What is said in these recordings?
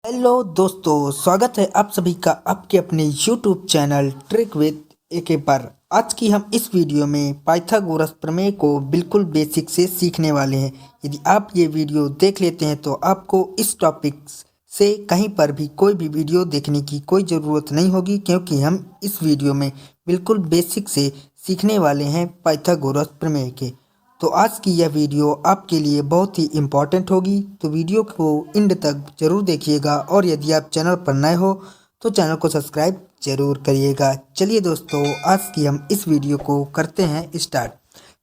Hello दोस्तों, स्वागत है आप सभी का आपके अपने यूट्यूब चैनल ट्रिक विद एके पर। आज की हम इस वीडियो में पाइथागोरस प्रमेय को बिल्कुल बेसिक से सीखने वाले हैं। यदि आप ये वीडियो देख लेते हैं तो आपको इस टॉपिक से कहीं पर भी कोई भी वीडियो देखने की कोई ज़रूरत नहीं होगी, क्योंकि हम इस वीडियो में बिल्कुल बेसिक से सीखने वाले हैं पाइथागोरस प्रमेय के। तो आज की यह वीडियो आपके लिए बहुत ही इम्पॉर्टेंट होगी, तो वीडियो को एंड तक जरूर देखिएगा। और यदि आप चैनल पर नए हो तो चैनल को सब्सक्राइब जरूर करिएगा। चलिए दोस्तों, आज की हम इस वीडियो को करते हैं स्टार्ट।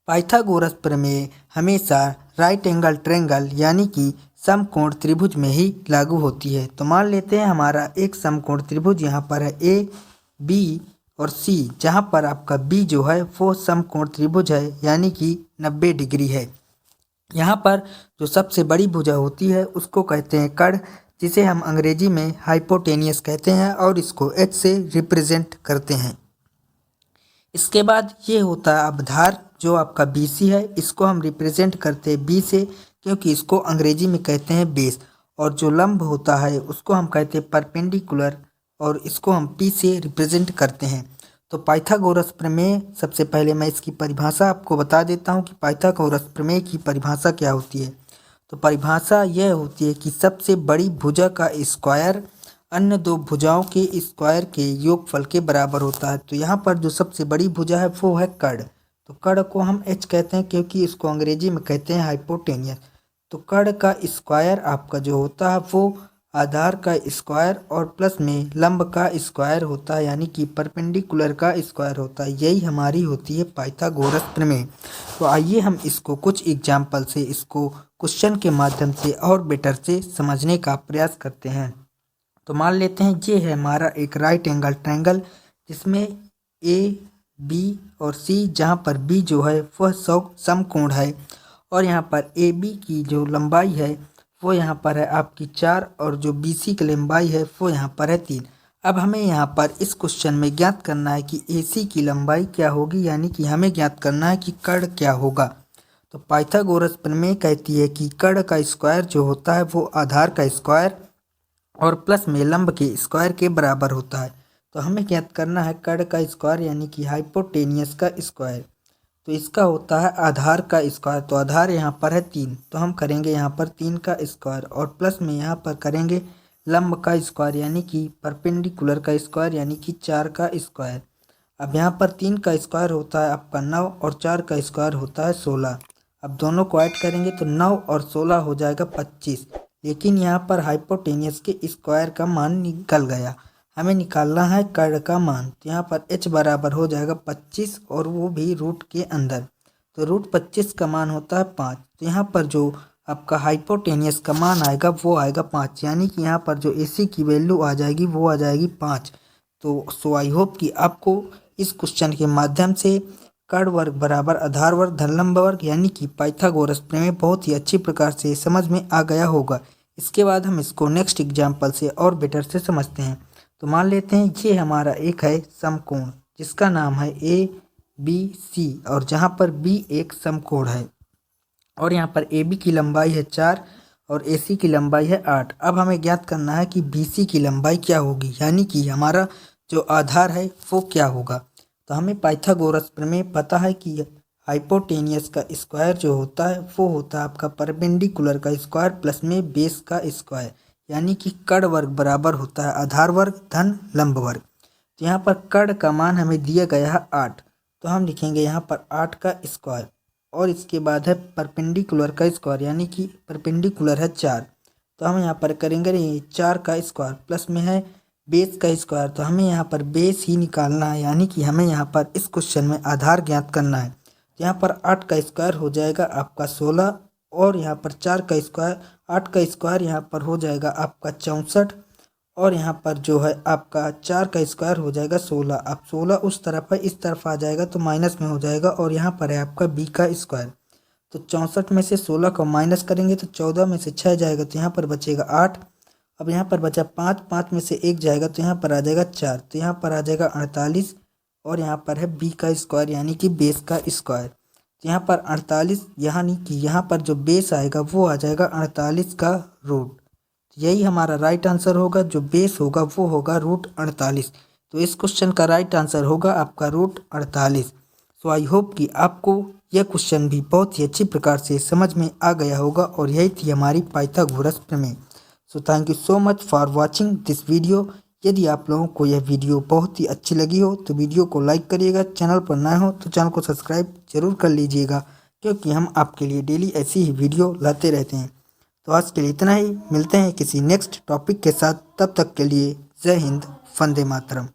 पाइथागोरस प्रमेय हमेशा राइट एंगल ट्रायंगल यानी कि समकोण त्रिभुज में ही लागू होती है। तो मान लेते हैं हमारा एक समकोण त्रिभुज यहाँ पर है ए बी और सी, जहाँ पर आपका बी जो है वो समकोण त्रिभुज है यानी कि 90 डिग्री है। यहाँ पर जो सबसे बड़ी भुजा होती है उसको कहते हैं कर्ण, जिसे हम अंग्रेजी में हाइपोटेनियस कहते हैं और इसको एच से रिप्रेजेंट करते हैं। इसके बाद ये होता है अवधार, जो आपका बी सी है, इसको हम रिप्रेजेंट करते हैं बी से, क्योंकि इसको अंग्रेजी में कहते हैं बेस। और जो लंब होता है उसको हम कहते हैं परपेंडिकुलर, और इसको हम पी से रिप्रेजेंट करते हैं। तो पाइथागोरस प्रमेय, सबसे पहले मैं इसकी परिभाषा आपको बता देता हूँ कि पाइथागोरस प्रमेय की परिभाषा क्या होती है। तो परिभाषा यह होती है कि सबसे बड़ी भुजा का स्क्वायर अन्य दो भुजाओं के स्क्वायर के योगफल के बराबर होता है। तो यहाँ पर जो सबसे बड़ी भुजा है वो है कर्ण। तो कर्ण को हम एच कहते हैं, क्योंकि इसको अंग्रेजी में कहते हैं हाइपोटेनियस। तो कर्ण का स्क्वायर आपका जो होता है वो आधार का स्क्वायर और प्लस में लंब का स्क्वायर होता है, यानी कि परपेंडिकुलर का स्क्वायर होता है। यही हमारी होती है पाइथागोरस प्रमेय। तो आइए हम इसको कुछ एग्जाम्पल से, इसको क्वेश्चन के माध्यम से और बेटर से समझने का प्रयास करते हैं। तो मान लेते हैं ये है हमारा एक राइट एंगल ट्रायंगल, जिसमें ए बी और सी, जहाँ पर बी जो है वह समकोण है, और यहाँ पर ए बी की जो लंबाई है वो यहाँ पर है आपकी 4, और जो बी सी की लंबाई है वो यहाँ पर है 3। अब हमें यहाँ पर इस क्वेश्चन में ज्ञात करना है कि ए सी की लंबाई क्या होगी, यानी कि हमें ज्ञात करना है कि कर्ण क्या होगा। तो पाइथागोरस प्रमेय कहती है कि कर्ण का स्क्वायर जो होता है वो आधार का स्क्वायर और प्लस में लंब के स्क्वायर के बराबर होता है। तो हमें ज्ञात करना है कर्ण का स्क्वायर यानी कि हाइपोटेनियस का स्क्वायर। तो इसका होता है आधार का स्क्वायर। तो आधार यहाँ पर है 3, तो हम करेंगे यहाँ पर 3 का स्क्वायर, और प्लस में यहाँ पर करेंगे लंब का स्क्वायर यानी कि परपेंडिकुलर का स्क्वायर यानी कि 4 का स्क्वायर। अब यहाँ पर 3 का स्क्वायर होता है आपका 9, और 4 का स्क्वायर होता है 16। अब दोनों को ऐड करेंगे तो 9 और 16 हो जाएगा 25। लेकिन यहाँ पर हाइपोटेनियस के स्क्वायर का मान निकल गया, हमें निकालना है कर्ण का मान। तो यहाँ पर h बराबर हो जाएगा 25, और वो भी रूट के अंदर। तो रूट 25 का मान होता है 5। तो यहाँ पर जो आपका हाइपोटेनियस का मान आएगा वो आएगा 5, यानी कि यहाँ पर जो AC की वैल्यू आ जाएगी वो आ जाएगी 5। तो आई होप कि आपको इस क्वेश्चन के माध्यम से कर्ण वर्ग बराबर आधार वर्ग धन लंब वर्ग यानी कि पाइथागोरस प्रमेय बहुत ही अच्छी प्रकार से समझ में आ गया होगा। इसके बाद हम इसको नेक्स्ट एग्जाम्पल से और बेटर से समझते हैं। तो मान लेते हैं ये हमारा एक है समकोण, जिसका नाम है ए बी सी, और जहाँ पर बी एक समकोण है, और यहाँ पर ए बी की लंबाई है 4 और ए सी की लंबाई है 8। अब हमें ज्ञात करना है कि बी सी की लंबाई क्या होगी, यानी कि हमारा जो आधार है वो क्या होगा। तो हमें पाइथागोरस प्रमेय पता है कि हाइपोटेनियस का स्क्वायर जो होता है वो होता है आपका परपेंडिकुलर का स्क्वायर प्लस में बेस का स्क्वायर, यानी कि कर्ण वर्ग बराबर होता है आधार वर्ग धन लंब वर्ग। तो यहाँ पर कर्ण का मान हमें दिया गया है 8, तो हम लिखेंगे यहाँ पर 8 का स्क्वायर, और इसके बाद है परपेंडिकुलर का स्क्वायर यानी कि परपेंडिकुलर है 4। तो हम यहाँ पर करेंगे 4 का स्क्वायर प्लस में है बेस का स्क्वायर। तो हमें यहाँ पर बेस ही निकालना है, यानी कि हमें यहाँ पर इस क्वेश्चन में आधार ज्ञात करना है। तो यहाँ पर 8 का स्क्वायर हो जाएगा आपका 16, और यहाँ पर 4 का स्क्वायर 8 का स्क्वायर यहाँ पर हो जाएगा आपका 64, और यहाँ पर जो है आपका 4 का स्क्वायर हो जाएगा 16। अब 16 उस तरफ है, इस तरफ आ जाएगा तो माइनस में हो जाएगा, और यहाँ पर है आपका बी का स्क्वायर। तो 64 में से 16 को माइनस करेंगे तो 14 में से 6 जाएगा, तो यहाँ पर बचेगा 8। अब यहाँ पर बचा 5, 5 में से 1 जाएगा तो यहाँ पर आ जाएगा 4, तो यहाँ पर आ जाएगा 48, और यहाँ पर है बी का स्क्वायर यानी कि बेस का स्क्वायर। तो यहाँ पर 48, यानी कि यहाँ पर जो बेस आएगा वो आ जाएगा 48 का रूट। यही हमारा राइट आंसर होगा। जो बेस होगा वो होगा √48। तो इस क्वेश्चन का राइट आंसर होगा आपका √48। सो आई होप कि आपको यह क्वेश्चन भी बहुत ही अच्छी प्रकार से समझ में आ गया होगा और यही थी हमारी पाइथागोरस प्रमेय। So thank you so much for watching this video. यदि आप लोगों को यह वीडियो बहुत ही अच्छी लगी हो तो वीडियो को लाइक करिएगा, चैनल पर नए हो तो चैनल को सब्सक्राइब जरूर कर लीजिएगा, क्योंकि हम आपके लिए डेली ऐसी ही वीडियो लाते रहते हैं। तो आज के लिए इतना ही, मिलते हैं किसी नेक्स्ट टॉपिक के साथ। तब तक के लिए जय हिंद, वंदे मातरम।